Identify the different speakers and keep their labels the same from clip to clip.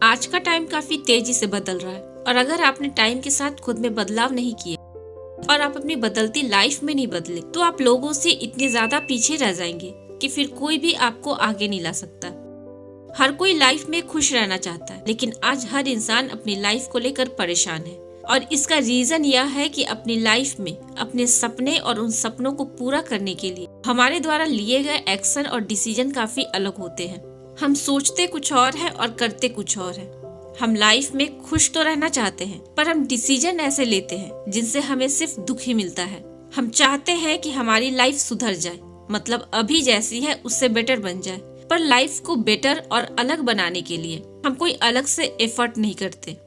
Speaker 1: आज का टाइम काफी तेजी से बदल रहा है और अगर आपने टाइम के साथ खुद में बदलाव नहीं किए और आप अपनी बदलती लाइफ में नहीं बदले तो आप लोगों से इतने ज्यादा पीछे रह जाएंगे कि फिर कोई भी आपको आगे नहीं ला सकता। हर कोई लाइफ में खुश रहना चाहता है, लेकिन आज हर इंसान अपनी लाइफ को लेकर परेशान है और इसका रीजन यह है कि अपनी लाइफ में अपने सपने और उन सपनों को पूरा करने के लिए हमारे द्वारा लिए गए एक्शन और डिसीजन काफी अलग होते हैं। हम सोचते कुछ और है और करते कुछ और है। हम लाइफ में खुश तो रहना चाहते हैं, पर हम डिसीजन ऐसे लेते हैं जिनसे हमें सिर्फ दुख ही मिलता है। हम चाहते हैं कि हमारी लाइफ सुधर जाए, मतलब अभी जैसी है उससे बेटर बन जाए, पर लाइफ को बेटर और अलग बनाने के लिए हम कोई अलग से एफर्ट नहीं करते।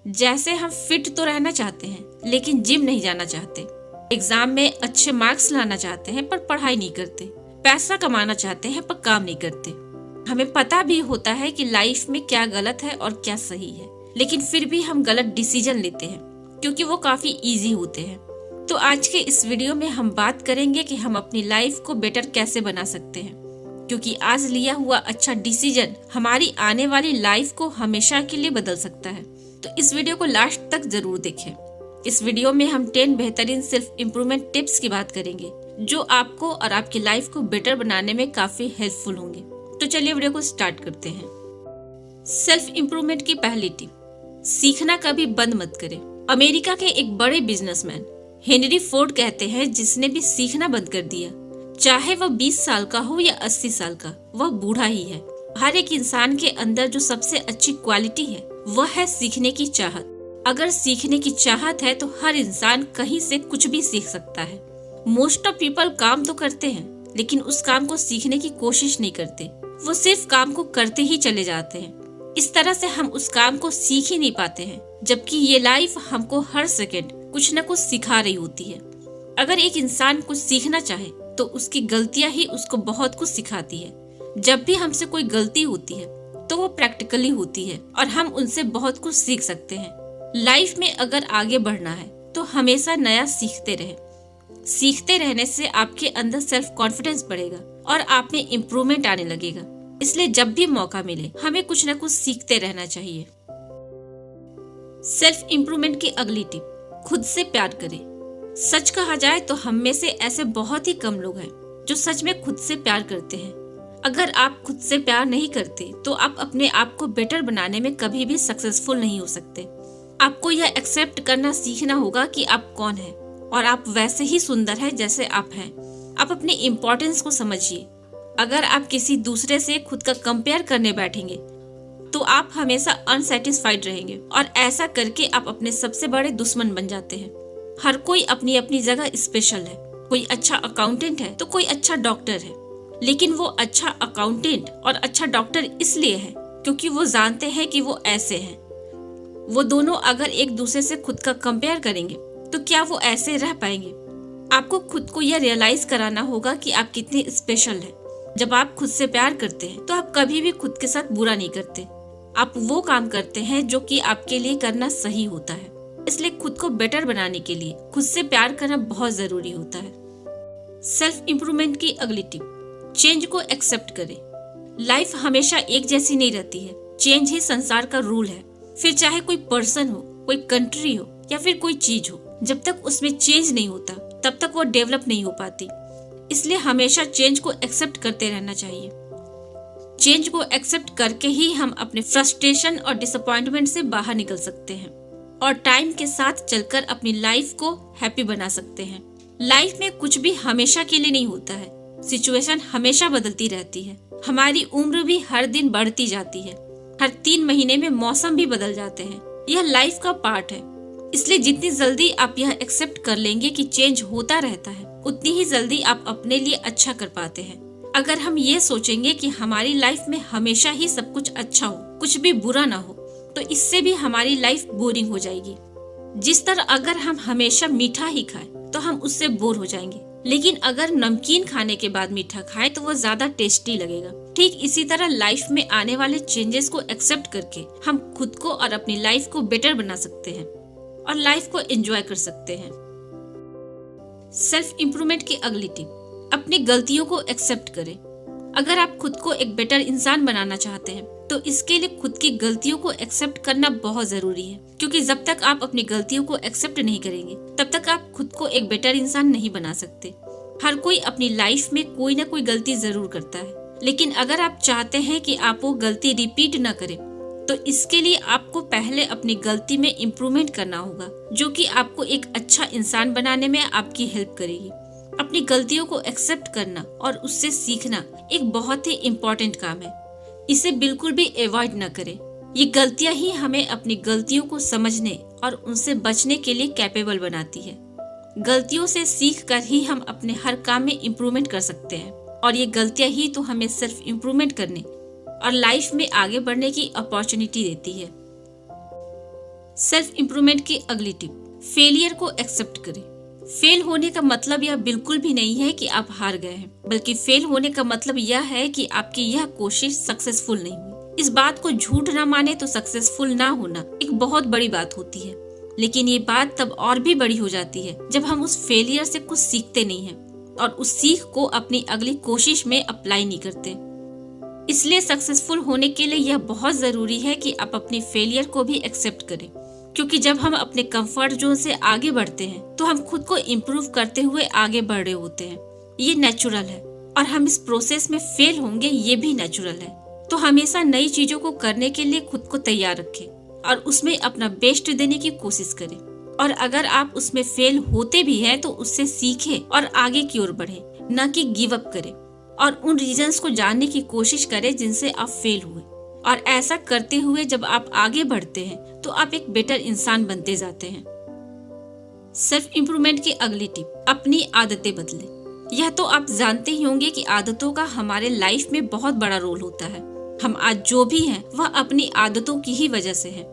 Speaker 1: जैसे हम फिट तो रहना चाहते हैं, लेकिन जिम नहीं जाना चाहते। एग्जाम में अच्छे मार्क्स लाना चाहते हैं, पर पढ़ाई नहीं करते। पैसा कमाना चाहते हैं, पर काम नहीं करते। हमें पता भी होता है कि लाइफ में क्या गलत है और क्या सही है, लेकिन फिर भी हम गलत डिसीजन लेते हैं क्योंकि वो काफी इजी होते हैं। तो आज के इस वीडियो में हम बात करेंगे कि हम अपनी लाइफ को बेटर कैसे बना सकते हैं, क्योंकि आज लिया हुआ अच्छा डिसीजन हमारी आने वाली लाइफ को हमेशा के लिए बदल सकता है। तो इस वीडियो को लास्ट तक जरूर देखें। इस वीडियो में हम 10 बेहतरीन सेल्फ इम्प्रूवमेंट टिप्स की बात करेंगे जो आपको और आपकी लाइफ को बेटर बनाने में काफी हेल्पफुल होंगे। तो चलिए वीडियो को स्टार्ट करते हैं। सेल्फ इम्प्रूवमेंट की पहली टिप, सीखना कभी बंद मत करें। अमेरिका के एक बड़े बिजनेसमैन हेनरी फोर्ड कहते हैं, जिसने भी सीखना बंद कर दिया, चाहे वह 20 साल का हो या 80 साल का, वह बूढ़ा ही है। हर एक इंसान के अंदर जो सबसे अच्छी क्वालिटी है वह है सीखने की चाहत। अगर सीखने की चाहत है तो हर इंसान कहीं से कुछ भी सीख सकता है। मोस्ट ऑफ पीपल काम तो करते हैं, लेकिन उस काम को सीखने की कोशिश नहीं करते। वो सिर्फ काम को करते ही चले जाते हैं। इस तरह से हम उस काम को सीख ही नहीं पाते हैं, जबकि ये लाइफ हमको हर सेकंड कुछ न कुछ सिखा रही होती है। अगर एक इंसान कुछ सीखना चाहे तो उसकी गलतियां ही उसको बहुत कुछ सिखाती है। जब भी हमसे कोई गलती होती है तो वो प्रैक्टिकली होती है और हम उनसे बहुत कुछ सीख सकते हैं। लाइफ में अगर आगे बढ़ना है तो हमेशा नया सीखते रहे। सीखते रहने से आपके अंदर सेल्फ कॉन्फिडेंस बढ़ेगा और आप में इम्प्रूवमेंट आने लगेगा। इसलिए जब भी मौका मिले हमें कुछ न कुछ सीखते रहना चाहिए। सेल्फ इम्प्रूवमेंट की अगली टिप, खुद से प्यार करें। सच कहा जाए तो हम में से ऐसे बहुत ही कम लोग हैं जो सच में खुद से प्यार करते हैं। अगर आप खुद से प्यार नहीं करते तो आप अपने आप को बेटर बनाने में कभी भी सक्सेसफुल नहीं हो सकते। आपको यह एक्सेप्ट करना सीखना होगा कि आप कौन हैं और आप वैसे ही सुंदर हैं जैसे आप हैं। आप अपनी इम्पोर्टेंस को समझिए। अगर आप किसी दूसरे से खुद का कंपेयर करने बैठेंगे तो आप हमेशा अनसेटिस्फाइड रहेंगे और ऐसा करके आप अपने सबसे बड़े दुश्मन बन जाते हैं। हर कोई अपनी अपनी जगह स्पेशल है। कोई अच्छा अकाउंटेंट है तो कोई अच्छा डॉक्टर है, लेकिन वो अच्छा अकाउंटेंट और अच्छा डॉक्टर इसलिए है क्योंकि वो जानते हैं कि वो ऐसे हैं। वो दोनों अगर एक दूसरे से खुद का कंपेयर करेंगे तो क्या वो ऐसे रह पाएंगे? आपको खुद को यह रियलाइज कराना होगा कि आप कितने स्पेशल हैं। जब आप खुद से प्यार करते हैं तो आप कभी भी खुद के साथ बुरा नहीं करते। आप वो काम करते हैं जो कि आपके लिए करना सही होता है। इसलिए खुद को बेटर बनाने के लिए खुद से प्यार करना बहुत जरूरी होता है। सेल्फ इम्प्रूवमेंट की अगली टिप, चेंज को एक्सेप्ट करें। लाइफ हमेशा एक जैसी नहीं रहती है। चेंज ही संसार का रूल है। फिर चाहे कोई पर्सन हो, कोई कंट्री हो या फिर कोई चीज हो, जब तक उसमें चेंज नहीं होता तब तक वो डेवलप नहीं हो पाती। इसलिए हमेशा चेंज को एक्सेप्ट करते रहना चाहिए। चेंज को एक्सेप्ट करके ही हम अपने फ्रस्ट्रेशन और डिसअपॉइंटमेंट से बाहर निकल सकते हैं और टाइम के साथ चलकर अपनी लाइफ को हैप्पी बना सकते हैं। लाइफ में कुछ भी हमेशा के लिए नहीं होता है। सिचुएशन हमेशा बदलती रहती है। हमारी उम्र भी हर दिन बढ़ती जाती है। हर 3 महीने में मौसम भी बदल जाते हैं। यह लाइफ का पार्ट है। इसलिए जितनी जल्दी आप यह एक्सेप्ट कर लेंगे कि चेंज होता रहता है, उतनी ही जल्दी आप अपने लिए अच्छा कर पाते हैं। अगर हम ये सोचेंगे कि हमारी लाइफ में हमेशा ही सब कुछ अच्छा हो, कुछ भी बुरा ना हो, तो इससे भी हमारी लाइफ बोरिंग हो जाएगी। जिस तरह अगर हम हमेशा मीठा ही खाएं तो हम उससे बोर हो जाएंगे, लेकिन अगर नमकीन खाने के बाद मीठा खाएं तो वो ज्यादा टेस्टी लगेगा। ठीक इसी तरह लाइफ में आने वाले चेंजेस को एक्सेप्ट करके हम खुद को और अपनी लाइफ को बेटर बना सकते हैं और लाइफ को एंजॉय कर सकते हैं। सेल्फ इम्प्रूवमेंट की अगली टिप, अपनी गलतियों को एक्सेप्ट करें। अगर आप खुद को एक बेटर इंसान बनाना चाहते हैं तो इसके लिए खुद की गलतियों को एक्सेप्ट करना बहुत जरूरी है, क्योंकि जब तक आप अपनी गलतियों को एक्सेप्ट नहीं करेंगे तब तक आप खुद को एक बेटर इंसान नहीं बना सकते। हर कोई अपनी लाइफ में कोई ना कोई गलती जरूर करता है, लेकिन अगर आप चाहते हैं कि आप वो गलती रिपीट न करें तो इसके लिए आपको पहले अपनी गलती में इम्प्रूवमेंट करना होगा, जो कि आपको एक अच्छा इंसान बनाने में आपकी हेल्प करेगी। अपनी गलतियों को एक्सेप्ट करना और उससे सीखना एक बहुत ही इम्पोर्टेंट काम है। इसे बिल्कुल भी अवॉइड न करें। ये गलतियां ही हमें अपनी गलतियों को समझने और उनसे बचने के लिए कैपेबल बनाती है। गलतियों से सीख कर ही हम अपने हर काम में इम्प्रूवमेंट कर सकते हैं, और ये गलतियां ही तो हमें सेल्फ इम्प्रूवमेंट करने और लाइफ में आगे बढ़ने की अपॉर्चुनिटी देती है। सेल्फ इम्प्रूवमेंट की अगली टिप, फेलियर को एक्सेप्ट करें। फेल होने का मतलब यह बिल्कुल भी नहीं है कि आप हार गए हैं, बल्कि फेल होने का मतलब यह है कि आपकी यह कोशिश सक्सेसफुल नहीं हुई। इस बात को झूठ ना माने तो सक्सेसफुल ना होना एक बहुत बड़ी बात होती है, लेकिन ये बात तब और भी बड़ी हो जाती है जब हम उस फेलियर से कुछ सीखते नहीं हैं और उस सीख को अपनी अगली कोशिश में अप्लाई नहीं करते। इसलिए सक्सेसफुल होने के लिए यह बहुत जरूरी है कि आप अपनी फेलियर को भी एक्सेप्ट करें, क्योंकि जब हम अपने कंफर्ट जोन से आगे बढ़ते हैं तो हम खुद को इम्प्रूव करते हुए आगे बढ़ रहे होते हैं। ये नेचुरल है और हम इस प्रोसेस में फेल होंगे, ये भी नेचुरल है। तो हमेशा नई चीजों को करने के लिए खुद को तैयार रखें और उसमें अपना बेस्ट देने की कोशिश करें। और अगर आप उसमें फेल होते भी हैं तो उससे सीखें और आगे की ओर बढ़ें, न कि गिव अप करें। और उन रीजंस को जानने की कोशिश करें जिनसे आप फेल हुए, और ऐसा करते हुए जब आप आगे बढ़ते हैं तो आप एक बेटर इंसान बनते जाते हैं। सेल्फ इम्प्रूवमेंट की अगली टिप, अपनी आदतें बदलें। यह तो आप जानते ही होंगे कि आदतों का हमारे लाइफ में बहुत बड़ा रोल होता है। हम आज जो भी हैं वह अपनी आदतों की ही वजह से है।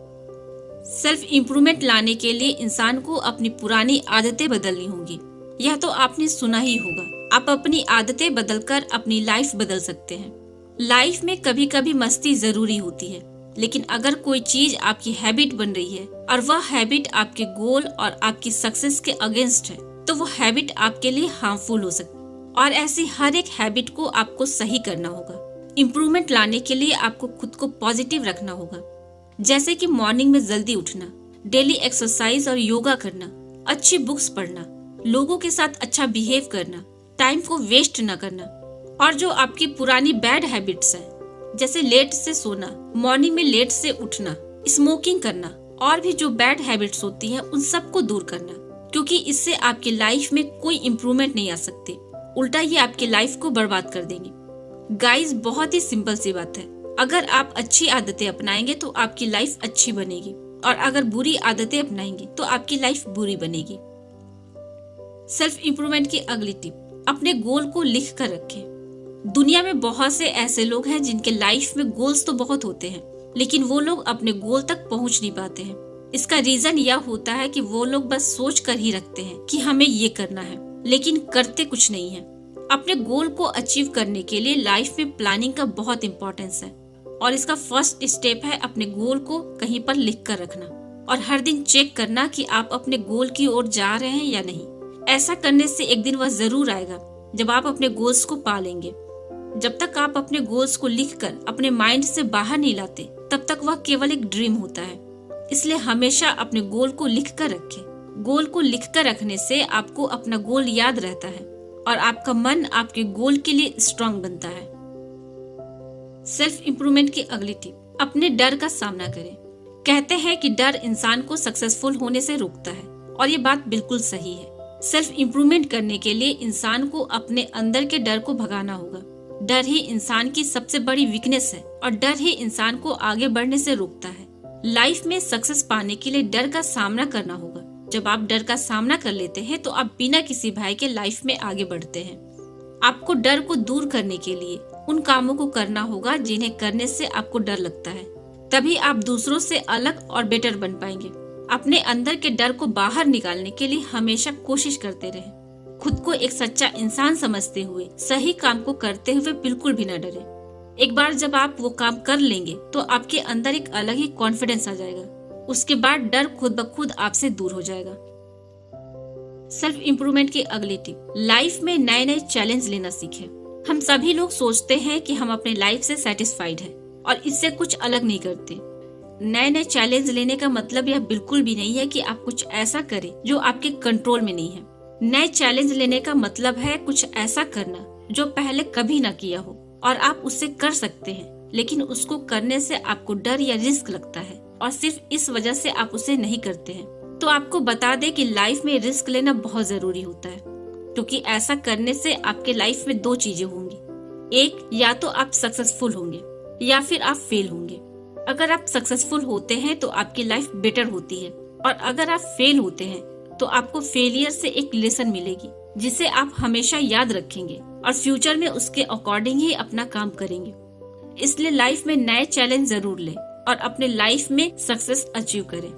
Speaker 1: सेल्फ इम्प्रूवमेंट लाने के लिए इंसान को अपनी पुरानी आदतें बदलनी होंगी। यह तो आपने सुना ही होगा, आप अपनी आदतें बदलकर अपनी लाइफ बदल सकते हैं। लाइफ में कभी कभी मस्ती जरूरी होती है, लेकिन अगर कोई चीज आपकी हैबिट बन रही है और वह हैबिट आपके गोल और आपकी सक्सेस के अगेंस्ट है, तो वो हैबिट आपके लिए हार्मफुल हो सकती है। और ऐसी हर एक हैबिट को आपको सही करना होगा। इम्प्रूवमेंट लाने के लिए आपको खुद को पॉजिटिव रखना होगा, जैसे कि मॉर्निंग में जल्दी उठना, डेली एक्सरसाइज और योगा करना, अच्छी बुक्स पढ़ना, लोगों के साथ अच्छा बिहेव करना, टाइम को वेस्ट न करना। और जो आपकी पुरानी बैड हैबिट्स हैं, जैसे लेट से सोना, मॉर्निंग में लेट से उठना, स्मोकिंग करना, और भी जो बैड हैबिट्स होती हैं उन सबको दूर करना, क्योंकि इससे आपकी लाइफ में कोई इम्प्रूवमेंट नहीं आ सकती, उल्टा ये आपकी लाइफ को बर्बाद कर देंगे। गाइस, बहुत ही सिंपल सी बात है, अगर आप अच्छी आदतें अपनाएंगे तो आपकी लाइफ अच्छी बनेगी, और अगर बुरी आदतें अपनाएंगे तो आपकी लाइफ बुरी बनेगी। सेल्फ इम्प्रूवमेंट की अगली टिप, अपने गोल को लिख कर रखें। दुनिया में बहुत से ऐसे लोग हैं जिनके लाइफ में गोल्स तो बहुत होते हैं, लेकिन वो लोग अपने गोल तक पहुंच नहीं पाते हैं। इसका रीजन यह होता है कि वो लोग बस सोच कर ही रखते हैं कि हमें ये करना है, लेकिन करते कुछ नहीं है। अपने गोल को अचीव करने के लिए लाइफ में प्लानिंग का बहुत इम्पोर्टेंस है, और इसका फर्स्ट स्टेप है अपने गोल को कहीं पर लिख कर रखना और हर दिन चेक करना कि आप अपने गोल की ओर जा रहे हैं या नहीं। ऐसा करने से एक दिन वह जरूर आएगा जब आप अपने गोल्स को पा लेंगे। जब तक आप अपने गोल्स को लिखकर अपने माइंड से बाहर नहीं लाते, तब तक वह केवल एक ड्रीम होता है। इसलिए हमेशा अपने गोल को लिख कर रखें। गोल को लिख कर रखने से आपको अपना गोल याद रहता है और आपका मन आपके गोल के लिए स्ट्रांग बनता है। सेल्फ इम्प्रूवमेंट की अगली टिप, अपने डर का सामना करें। कहते हैं कि डर इंसान को सक्सेसफुल होने से रोकता है, और ये बात बिल्कुल सही है। सेल्फ इम्प्रूवमेंट करने के लिए इंसान को अपने अंदर के डर को भगाना होगा। डर ही इंसान की सबसे बड़ी वीकनेस है, और डर ही इंसान को आगे बढ़ने से रोकता है। लाइफ में सक्सेस पाने के लिए डर का सामना करना होगा। जब आप डर का सामना कर लेते हैं तो आप बिना किसी भय के लाइफ में आगे बढ़ते हैं। आपको डर को दूर करने के लिए उन कामों को करना होगा जिन्हें करने से आपको डर लगता है। तभी आप दूसरों से अलग और बेटर बन पाएंगे। अपने अंदर के डर को बाहर निकालने के लिए हमेशा कोशिश करते रहें। खुद को एक सच्चा इंसान समझते हुए सही काम को करते हुए बिल्कुल भी न डरें। एक बार जब आप वो काम कर लेंगे तो आपके अंदर एक अलग ही कॉन्फिडेंस आ जाएगा। उसके बाद डर खुद ब खुद आपसे दूर हो जाएगा। सेल्फ इम्प्रूवमेंट की अगली टिप, लाइफ में नए नए चैलेंज लेना सीखें। हम सभी लोग सोचते हैं कि हम अपने लाइफ से सेटिस्फाइड हैं और इससे कुछ अलग नहीं करते। नए नए चैलेंज लेने का मतलब यह बिल्कुल भी नहीं है कि आप कुछ ऐसा करें जो आपके कंट्रोल में नहीं है। नए चैलेंज लेने का मतलब है कुछ ऐसा करना जो पहले कभी न किया हो और आप उससे कर सकते हैं, लेकिन उसको करने से आपको डर या रिस्क लगता है और सिर्फ इस वजह से आप उसे नहीं करते हैं। तो आपको बता दें कि लाइफ में रिस्क लेना बहुत जरूरी होता है, क्योंकि ऐसा करने से आपके लाइफ में दो चीजें होंगी। एक, या तो आप सक्सेसफुल होंगे या फिर आप फेल होंगे। अगर आप सक्सेसफुल होते हैं तो आपकी लाइफ बेटर होती है, और अगर आप फेल होते हैं तो आपको फेलियर से एक लेसन मिलेगी जिसे आप हमेशा याद रखेंगे और फ्यूचर में उसके अकॉर्डिंग ही अपना काम करेंगे। इसलिए लाइफ में नए चैलेंज जरूर लें और अपने लाइफ में सक्सेस अचीव करें।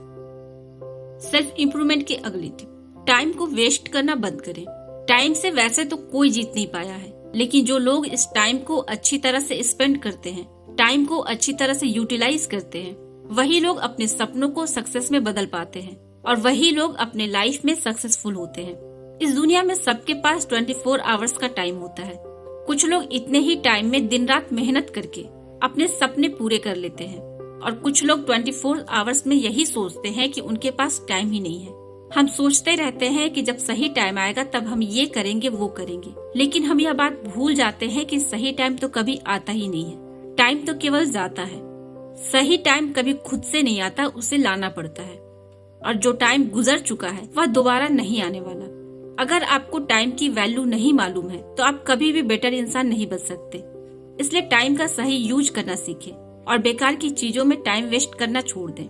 Speaker 1: सेल्फ इम्प्रूवमेंट की अगली टिप, टाइम को वेस्ट करना बंद करें। टाइम से वैसे तो कोई जीत नहीं पाया है, लेकिन जो लोग इस टाइम को अच्छी तरह से स्पेंड करते हैं, टाइम को अच्छी तरह से यूटिलाइज करते हैं, वही लोग अपने सपनों को सक्सेस में बदल पाते हैं और वही लोग अपने लाइफ में सक्सेसफुल होते हैं। इस दुनिया में सबके पास 24 आवर्स का टाइम होता है। कुछ लोग इतने ही टाइम में दिन रात मेहनत करके अपने सपने पूरे कर लेते हैं और कुछ लोग 24 आवर्स में यही सोचते हैं कि उनके पास टाइम ही नहीं है। हम सोचते रहते हैं कि जब सही टाइम आएगा तब हम ये करेंगे वो करेंगे, लेकिन हम यह बात भूल जाते हैं कि सही टाइम तो कभी आता ही नहीं है। टाइम तो केवल जाता है, सही टाइम कभी खुद से नहीं आता, उसे लाना पड़ता है। और जो टाइम गुजर चुका है वह दोबारा नहीं आने वाला। अगर आपको टाइम की वैल्यू नहीं मालूम है तो आप कभी भी बेटर इंसान नहीं बन सकते। इसलिए टाइम का सही यूज करना सीखें और बेकार की चीजों में टाइम वेस्ट करना छोड़ दें।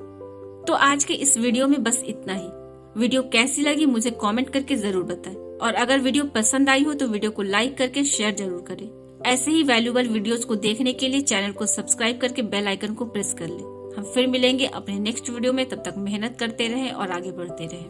Speaker 1: तो आज के इस वीडियो में बस इतना ही। वीडियो कैसी लगी मुझे कमेंट करके जरूर बताएं, और अगर वीडियो पसंद आई हो तो वीडियो को लाइक करके शेयर जरूर करें। ऐसे ही वैल्यूएबल वीडियोस को देखने के लिए चैनल को सब्सक्राइब करके बेल आइकन को प्रेस कर लें। हम फिर मिलेंगे अपने नेक्स्ट वीडियो में। तब तक मेहनत करते रहें और आगे बढ़ते रहें।